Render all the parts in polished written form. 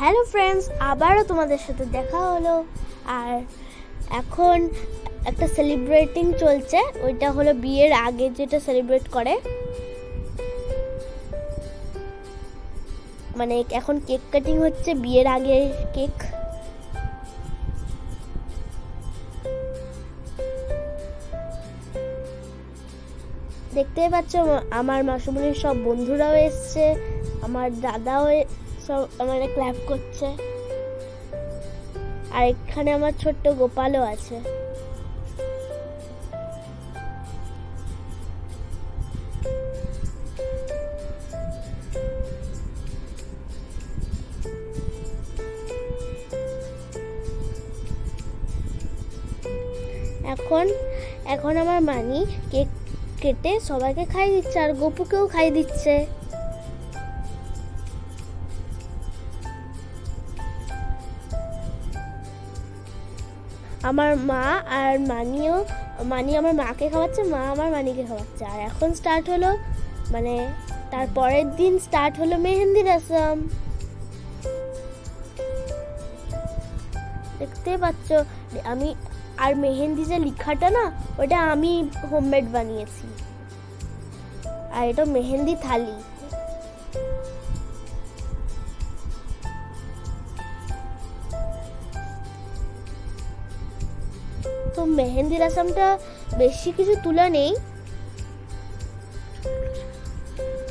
Hello friends, আবারও তোমাদের সাথে দেখা হলো। আর এখন একটা সেলিব্রেটিং চলছে, ওইটা হলো বিয়ের আগে যেটা সেলিব্রেট করে, মানে এখন কেক কাটিং হচ্ছে, বিয়ের আগে কেক। দেখতেই পাচ্ছ আমার মাসুমনির সব বন্ধুরাও এসছে, আমার দাদাও সব আমার ক্ল্যাপ করছে, আর এখানে আমার ছোট্ট গোপালও আছে। এখন এখন আমার মানি কেক কেটে সবাইকে খাই দিচ্ছে, আর গপুকেও খাই দিচ্ছে। আমার মা আর মানি আমার মাকে খাওয়াচ্ছে, মা আমার মানিকে খাওয়াচ্ছে। আর এখন স্টার্ট হলো, মানে তারপরের দিন স্টার্ট হলো মেহেন্দি রসম। দেখতে পাচ্ছ আমি, আর মেহেন্দি যে লেখাটা না, ওটা আমি হোমমেড বানিয়েছি। আর এটা মেহেন্দি থালি। তো মেহেন্দি রসমটা বেশি কিছু তোলা নেই,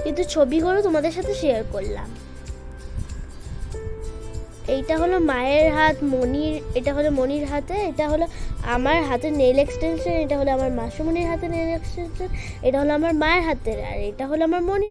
কিন্তু ছবিগুলো তোমাদের সাথে শেয়ার করলাম। এইটা হলো মায়ের হাত, এটা হলো মনির হাতে, এটা হলো আমার হাতের নেল এক্সটেনশন, এটা হলো আমার মাসুমনির হাতের নেল এক্সটেনশন, এটা হলো আমার মায়ের হাতের, আর এটা হলো আমার মনি।